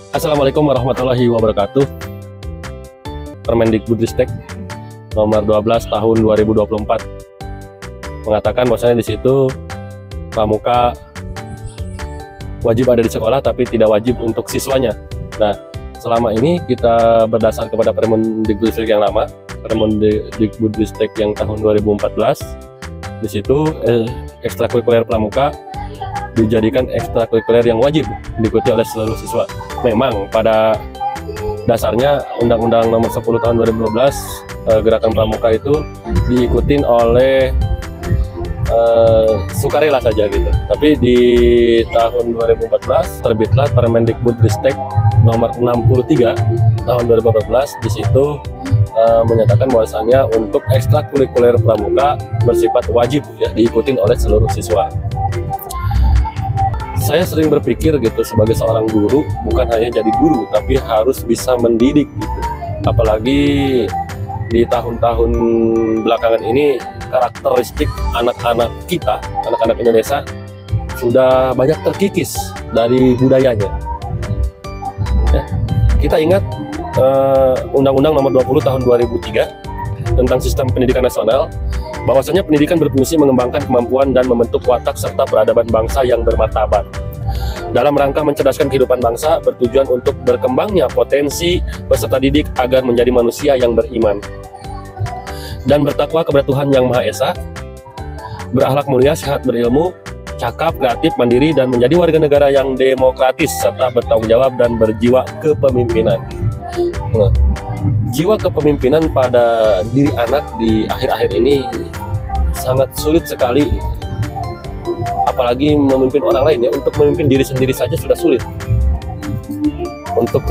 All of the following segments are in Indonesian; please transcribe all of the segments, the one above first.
Assalamualaikum warahmatullahi wabarakatuh. Permendikbudristek nomor 12 tahun 2024 mengatakan bahwasanya di situ pramuka wajib ada di sekolah tapi tidak wajib untuk siswanya. Nah, selama ini kita berdasar kepada Permendikbudristek yang lama, Permendikbudristek yang tahun 2014, di situ ekstrakurikuler pramuka dijadikan ekstrakurikuler yang wajib diikuti oleh seluruh siswa. Memang pada dasarnya Undang-Undang Nomor 10 Tahun 2012 gerakan pramuka itu diikutin oleh sukarela saja gitu. Tapi di tahun 2014 terbitlah Permendikbudristek Nomor 63 Tahun 2014. Di situ menyatakan bahwasanya untuk ekstrakurikuler pramuka bersifat wajib ya diikutin oleh seluruh siswa. Saya sering berpikir gitu, sebagai seorang guru bukan hanya jadi guru tapi harus bisa mendidik gitu. Apalagi di tahun-tahun belakangan ini karakteristik anak-anak kita, anak-anak Indonesia sudah banyak terkikis dari budayanya ya. Kita ingat Undang-Undang Nomor 20 Tahun 2003 tentang Sistem Pendidikan Nasional, bahwasanya pendidikan berfungsi mengembangkan kemampuan dan membentuk watak serta peradaban bangsa yang bermartabat. Dalam rangka mencerdaskan kehidupan bangsa, bertujuan untuk berkembangnya potensi peserta didik agar menjadi manusia yang beriman dan bertakwa kepada Tuhan Yang Maha Esa, berakhlak mulia, sehat berilmu, cakap, kreatif, mandiri, dan menjadi warga negara yang demokratis serta bertanggung jawab dan berjiwa kepemimpinan. Nah, jiwa kepemimpinan pada diri anak di akhir-akhir ini sangat sulit sekali, apalagi memimpin orang lain ya. Untuk memimpin diri sendiri saja sudah sulit. Untuk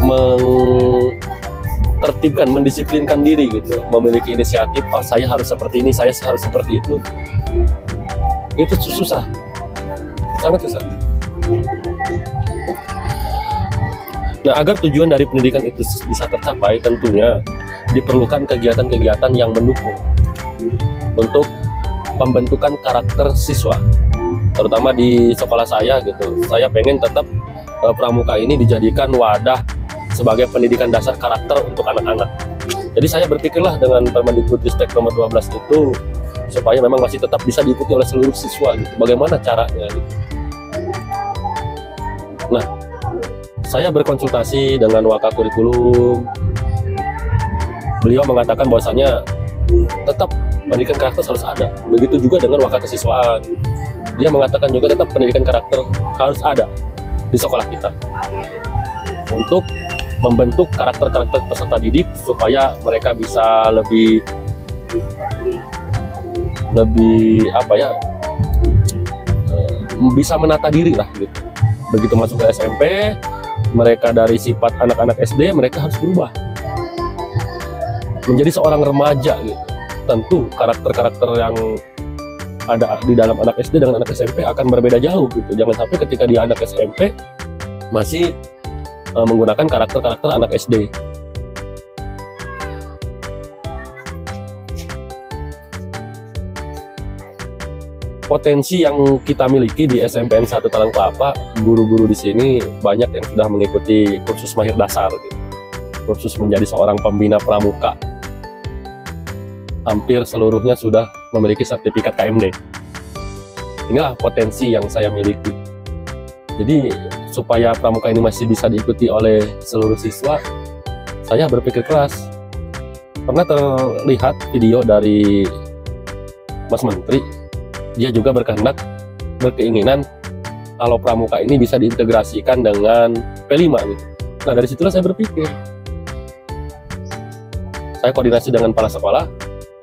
tertibkan, mendisiplinkan diri gitu, memiliki inisiatif, oh saya harus seperti ini, saya harus seperti itu susah, sangat susah. Nah, agar tujuan dari pendidikan itu bisa tercapai, tentunya diperlukan kegiatan-kegiatan yang mendukung untuk pembentukan karakter siswa, terutama di sekolah saya gitu. Saya pengen tetap pramuka ini dijadikan wadah sebagai pendidikan dasar karakter untuk anak-anak. Jadi saya berpikirlah dengan Permendikbudristek nomor 12 itu supaya memang masih tetap bisa diikuti oleh seluruh siswa gitu. Bagaimana caranya gitu. Nah, saya berkonsultasi dengan Wakakurikulum. Beliau mengatakan bahwasanya tetap pendidikan karakter harus ada. Begitu juga dengan Wakakesiswaan. Dia mengatakan juga tetap pendidikan karakter harus ada di sekolah kita untuk membentuk karakter-karakter peserta didik supaya mereka bisa lebih apa ya, bisa menata diri lah gitu. Begitu masuk ke SMP, mereka dari sifat anak-anak SD mereka harus berubah menjadi seorang remaja gitu. Tentu karakter-karakter yang ada di dalam anak SD dengan anak SMP akan berbeda jauh gitu. Jangan sampai ketika dia anak SMP masih menggunakan karakter-karakter anak SD. Potensi yang kita miliki di SMPN 1 Talang Kelapa, guru-guru di sini banyak yang sudah mengikuti kursus mahir dasar gitu. Kursus menjadi seorang pembina pramuka. Hampir seluruhnya sudah memiliki sertifikat KMD. Inilah potensi yang saya miliki. Jadi supaya pramuka ini masih bisa diikuti oleh seluruh siswa, saya berpikir keras. Pernah terlihat video dari Mas Menteri, dia juga berkeinginan kalau pramuka ini bisa diintegrasikan dengan P5 gitu. Nah, dari situlah saya berpikir. Saya koordinasi dengan kepala sekolah,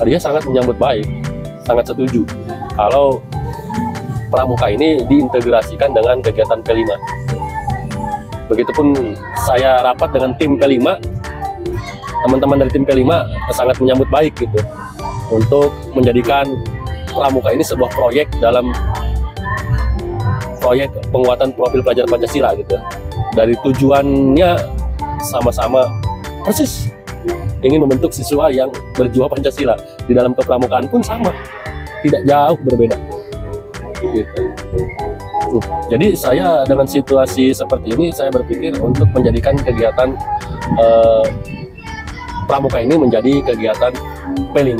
dia sangat menyambut baik, sangat setuju kalau pramuka ini diintegrasikan dengan kegiatan P5. Begitupun saya rapat dengan tim P5, teman-teman dari tim P5 sangat menyambut baik gitu untuk menjadikan pramuka ini sebuah proyek dalam proyek penguatan profil pelajar Pancasila gitu. Dari tujuannya sama-sama persis ingin membentuk siswa yang berjiwa Pancasila. Di dalam kepramukaan pun sama, tidak jauh berbeda. gitu. Jadi saya dengan situasi seperti ini, saya berpikir untuk menjadikan kegiatan pramuka ini menjadi kegiatan P5.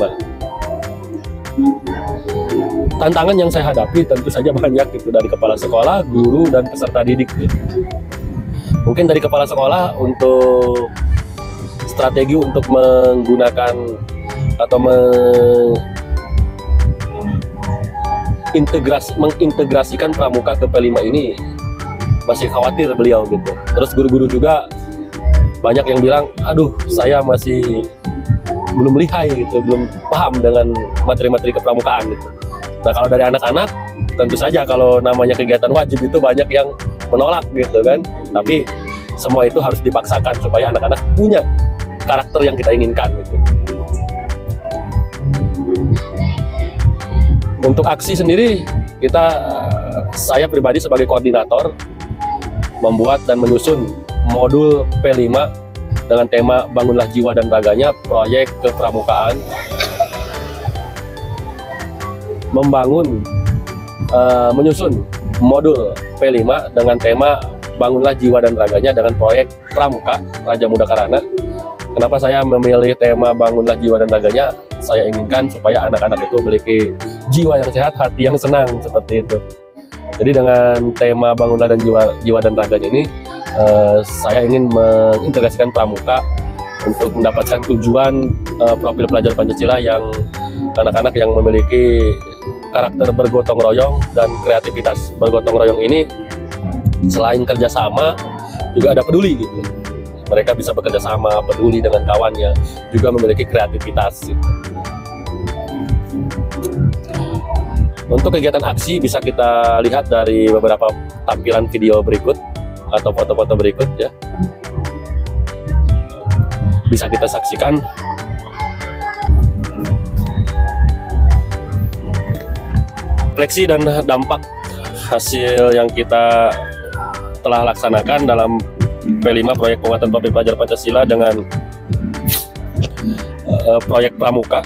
Tantangan yang saya hadapi tentu saja banyak gitu, dari kepala sekolah, guru, dan peserta didik gitu. Mungkin dari kepala sekolah untuk strategi untuk menggunakan atau mengintegrasikan pramuka ke P5 ini masih khawatir beliau gitu. Terus guru-guru juga banyak yang bilang, aduh saya masih belum lihai gitu, belum paham dengan materi-materi kepramukaan gitu. Nah kalau dari anak-anak tentu saja kalau namanya kegiatan wajib itu banyak yang menolak gitu kan, tapi semua itu harus dipaksakan supaya anak-anak punya karakter yang kita inginkan gitu. Untuk aksi sendiri, saya pribadi sebagai koordinator membuat dan menyusun modul P5 dengan tema Bangunlah Jiwa dan Raganya, proyek kepramukaan, menyusun modul P5 dengan tema Bangunlah Jiwa dan Raganya dengan proyek Pramuka Raja Muda Karana. Kenapa saya memilih tema Bangunlah Jiwa dan Raganya? Saya inginkan supaya anak-anak itu memiliki jiwa yang sehat, hati yang senang, seperti itu. Jadi dengan tema Bangunlah dan Jiwa dan Raganya ini, saya ingin mengintegrasikan pramuka untuk mendapatkan tujuan profil pelajar Pancasila yang anak-anak yang memiliki karakter bergotong royong dan kreativitas. Bergotong royong ini selain kerjasama juga ada peduli gitu. Mereka bisa bekerja sama, peduli dengan kawannya, juga memiliki kreativitas gitu. Untuk kegiatan aksi bisa kita lihat dari beberapa tampilan video berikut atau foto-foto berikut ya. Bisa kita saksikan. Refleksi dan dampak hasil yang kita telah laksanakan dalam P5 proyek penguatan profil pelajar Pancasila dengan proyek pramuka.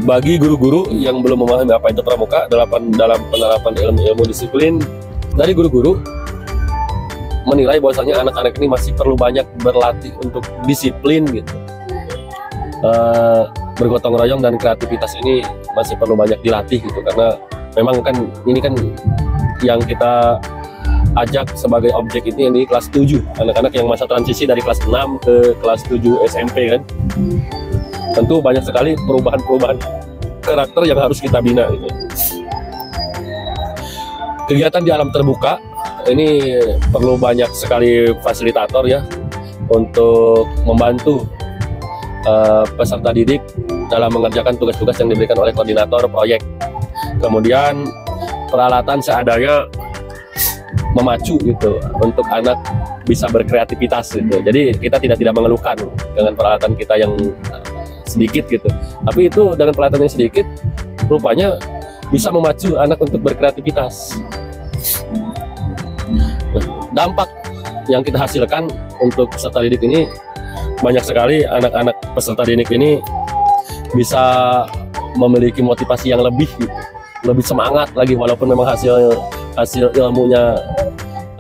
Bagi guru-guru yang belum memahami apa itu pramuka dalam penerapan ilmu-ilmu disiplin, dari guru-guru menilai bahwasanya anak-anak ini masih perlu banyak berlatih untuk disiplin gitu. Bergotong royong dan kreativitas ini masih perlu banyak dilatih gitu, karena memang kan ini kan yang kita ajak sebagai objek ini yang di kelas 7, anak-anak yang masa transisi dari kelas 6 ke kelas 7 SMP kan. Tentu banyak sekali perubahan-perubahan karakter yang harus kita bina gitu. Kegiatan di alam terbuka ini perlu banyak sekali fasilitator ya untuk membantu peserta didik dalam mengerjakan tugas-tugas yang diberikan oleh koordinator proyek. Kemudian peralatan seadanya memacu gitu untuk anak bisa berkreativitas gitu. Jadi kita tidak mengeluhkan dengan peralatan kita yang sedikit gitu, tapi itu dengan peralatan yang sedikit rupanya bisa memacu anak untuk berkreativitas. Nah, dampak yang kita hasilkan untuk peserta didik ini banyak sekali. Anak-anak peserta didik ini bisa memiliki motivasi yang lebih gitu, lebih semangat lagi, walaupun memang hasil ilmunya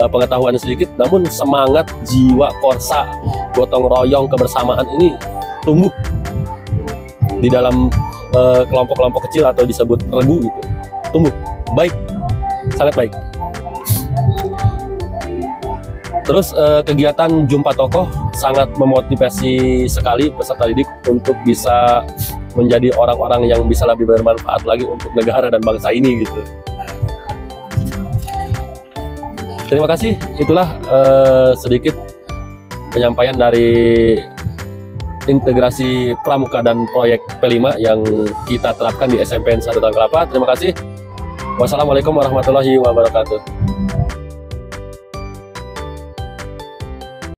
pengetahuan sedikit, namun semangat, jiwa korsa, gotong royong, kebersamaan ini tumbuh di dalam kelompok-kelompok kecil atau disebut regu gitu, tumbuh baik, sangat baik. Terus kegiatan jumpa tokoh sangat memotivasi sekali peserta didik untuk bisa menjadi orang-orang yang bisa lebih bermanfaat lagi untuk negara dan bangsa ini gitu. Terima kasih, itulah sedikit penyampaian dari integrasi pramuka dan proyek P5 yang kita terapkan di SMPN 1 Tangkalapa. Terima kasih. Wassalamualaikum warahmatullahi wabarakatuh.